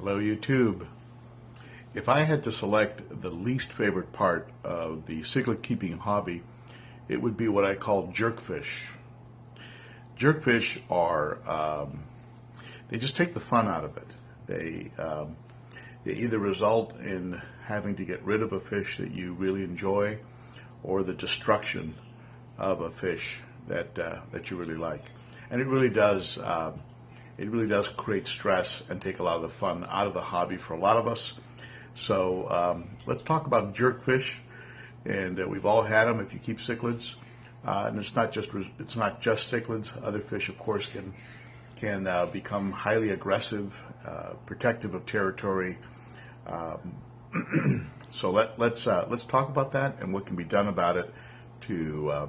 Hello YouTube. If I had to select the least favorite part of the cichlid keeping hobby, it would be what I call jerkfish. Jerkfish are, they just take the fun out of it. They either result in having to get rid of a fish that you really enjoy, or the destruction of a fish that you really like. And it really does create stress and take a lot of the fun out of the hobby for a lot of us. So let's talk about jerkfish, and we've all had them if you keep cichlids. And it's not just cichlids. Other fish, of course, can become highly aggressive, protective of territory. So let's talk about that and what can be done about it to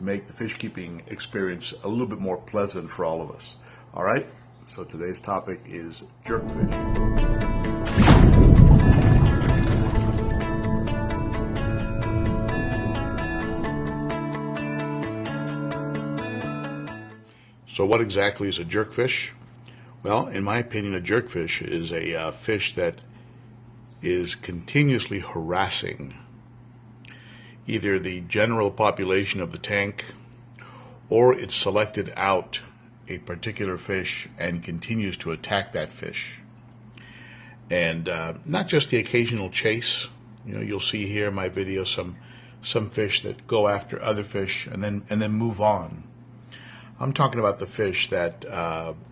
make the fish keeping experience a little bit more pleasant for all of us. All right, so today's topic is jerkfish. So what exactly is a jerkfish? Well, in my opinion, a jerkfish is a fish that is continuously harassing either the general population of the tank, or it's selected out a particular fish and continues to attack that fish. And not just the occasional chase. You know, you'll see here in my video some fish that go after other fish and then move on. I'm talking about the fish that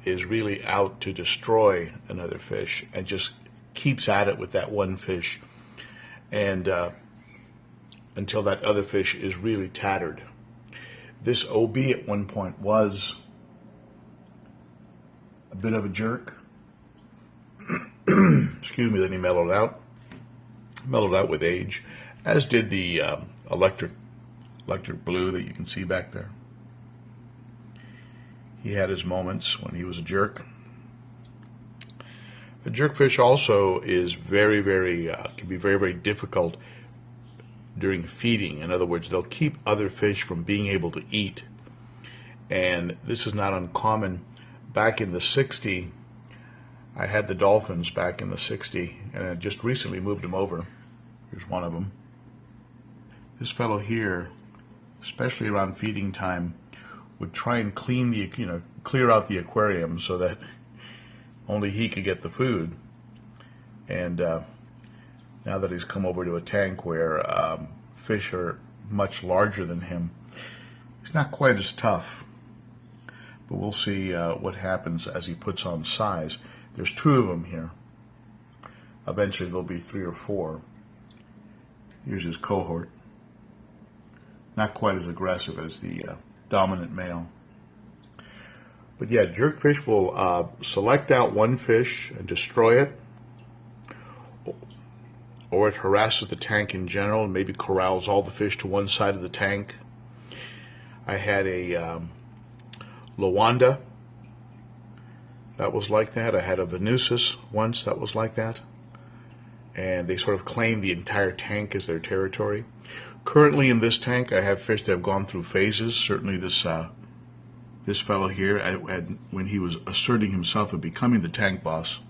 is really out to destroy another fish and just keeps at it with that one fish, and until that other fish is really tattered. This OB at one point was a bit of a jerk. Excuse me, then he mellowed out with age, as did the electric blue that you can see back there. He had his moments when he was a jerk. The jerkfish also is can be very, very difficult during feeding. In other words, they'll keep other fish from being able to eat. And this is not uncommon. Back in the 60s, I had the dolphins back in the 60s, and I just recently moved them over. Here's one of them. This fellow here, especially around feeding time, would try and clear out the aquarium so that only he could get the food. And now that he's come over to a tank where fish are much larger than him, he's not quite as tough. But we'll see what happens as he puts on size. There's 2 of them here. Eventually there'll be 3 or 4. Here's his cohort. Not quite as aggressive as the dominant male. But yeah, jerkfish will select out one fish and destroy it, or it harasses the tank in general and maybe corrals all the fish to one side of the tank. I had a Lawanda that was like that. I had a Venusis once that was like that, and they sort of claim the entire tank as their territory. Currently in this tank, I have fish that have gone through phases. Certainly this fellow here, when he was asserting himself and becoming the tank boss,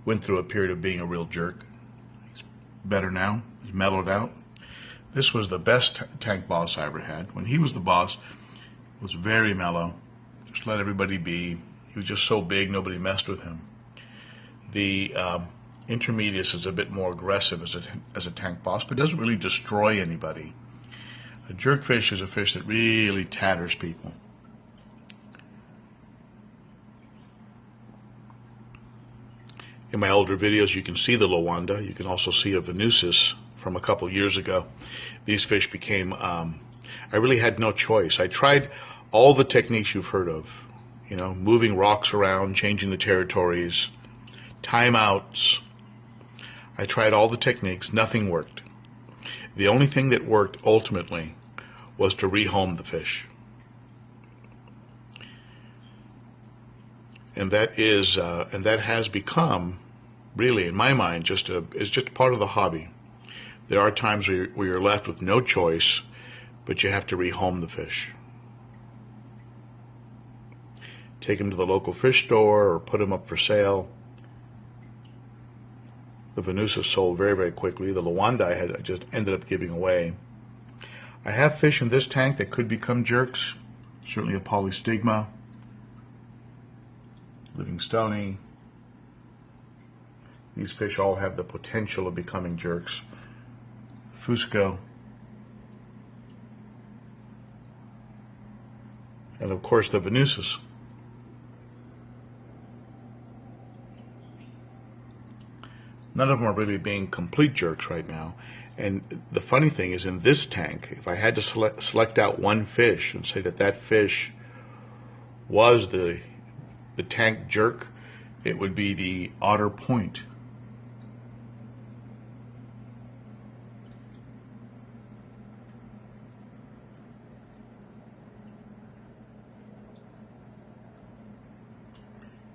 went through a period of being a real jerk. He's better now. He's mellowed out. This was the best tank boss I ever had. When he was the boss, was very mellow. Just let everybody be. He was just so big, nobody messed with him. The Intermedius is a bit more aggressive as a tank boss, but doesn't really destroy anybody. A jerkfish is a fish that really tatters people. In my older videos, you can see the Lawanda. You can also see a Venusis from a couple years ago. These fish became, I really had no choice. I tried all the techniques you've heard of, you know, moving rocks around, changing the territories, timeouts. I tried all the techniques, nothing worked. The only thing that worked ultimately was to rehome the fish. And that has become, really, in my mind, it's just part of the hobby. There are times where you're left with no choice, but you have to rehome the fish. Take them to the local fish store or put them up for sale. The Venusa sold very, very quickly. The Luanda I just ended up giving away. I have fish in this tank that could become jerks. Certainly a polystigma, Livingstoni. These fish all have the potential of becoming jerks. Fusco. And of course the Venusas. None of them are really being complete jerks right now. And the funny thing is, in this tank, if I had to select out one fish and say that that fish was the tank jerk, it would be the Otter Point.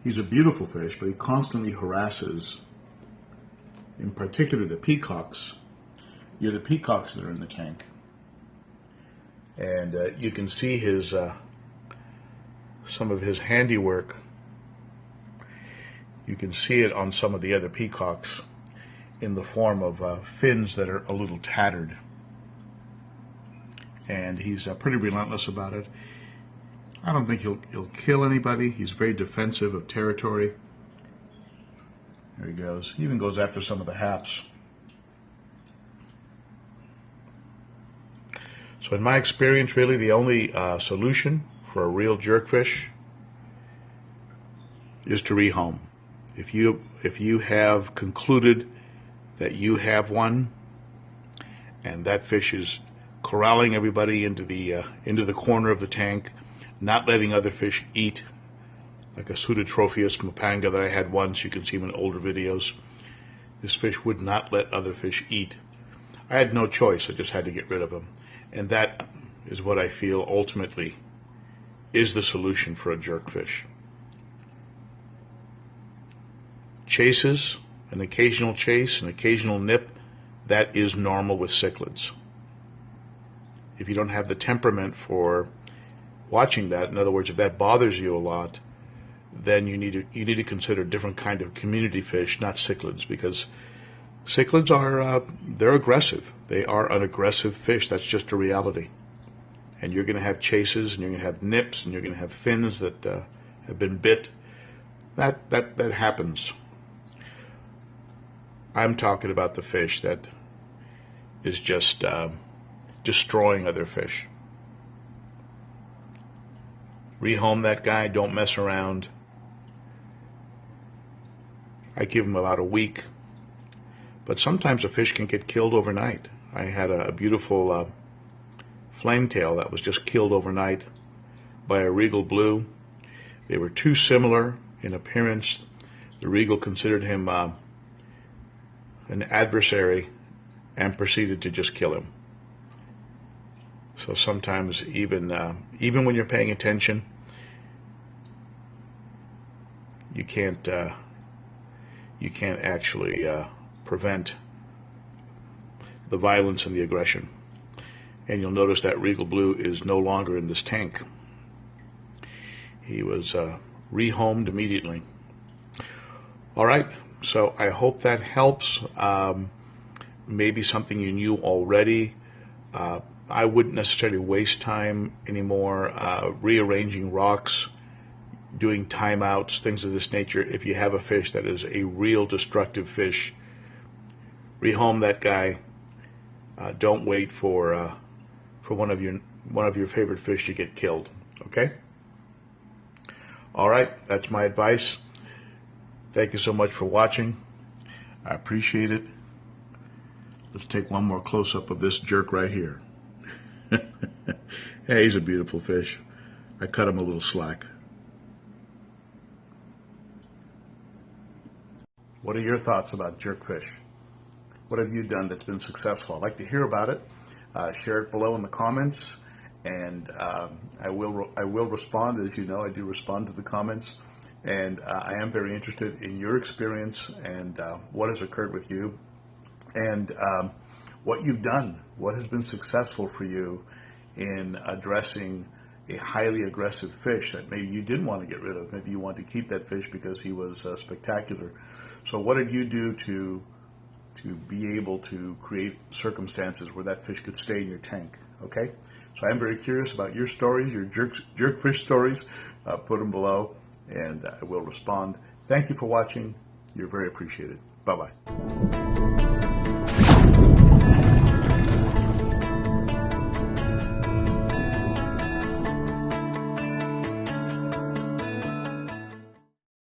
He's a beautiful fish, but he constantly harasses, in particular, the peacocks. You're the peacocks that are in the tank. And you can see his some of his handiwork. You can see it on some of the other peacocks in the form of fins that are a little tattered. And he's pretty relentless about it. I don't think he'll kill anybody. He's very defensive of territory. There he goes. He even goes after some of the haps. So in my experience, really the only solution for a real jerkfish is to rehome. If you have concluded that you have one, and that fish is corralling everybody into the corner of the tank, not letting other fish eat, like a Pseudotropheus mapanga that I had once. You can see him in older videos. This fish would not let other fish eat. I had no choice. I just had to get rid of him. And that is what I feel ultimately is the solution for a jerkfish. Chases, an occasional chase, an occasional nip, that is normal with cichlids. If you don't have the temperament for watching that, in other words, if that bothers you a lot, then you need to consider a different kind of community fish, not cichlids, because cichlids are they're aggressive. They are an aggressive fish. That's just a reality. And you're going to have chases, and you're going to have nips, and you're going to have fins that have been bit. That happens. I'm talking about the fish that is just destroying other fish. Rehome that guy. Don't mess around. I give him about a week. But sometimes a fish can get killed overnight. I had a beautiful flametail that was just killed overnight by a regal blue. They were too similar in appearance. The regal considered him an adversary and proceeded to just kill him. So sometimes even when you're paying attention, you can't actually prevent the violence and the aggression. And you'll notice that regal blue is no longer in this tank. He was rehomed immediately. All right, so I hope that helps. Maybe something you knew already. I wouldn't necessarily waste time anymore rearranging rocks, doing timeouts, things of this nature. If you have a fish that is a real destructive fish, rehome that guy. Don't wait for one of your favorite fish to get killed. Okay? All right, that's my advice. Thank you so much for watching. I appreciate it. Let's take one more close-up of this jerk right here. Hey, he's a beautiful fish. I cut him a little slack. What are your thoughts about jerkfish? What have you done that's been successful? I'd like to hear about it. Share it below in the comments, and I will respond. As you know, I do respond to the comments, and I am very interested in your experience and what has occurred with you, and what you've done. What has been successful for you in addressing a highly aggressive fish that maybe you didn't want to get rid of. Maybe you want to keep that fish because he was spectacular. So what did you do to to be able to create circumstances where that fish could stay in your tank. Okay? So I am very curious about your stories, your jerkfish stories. Put them below, and I will respond. Thank you for watching. You're very appreciated. Bye-bye.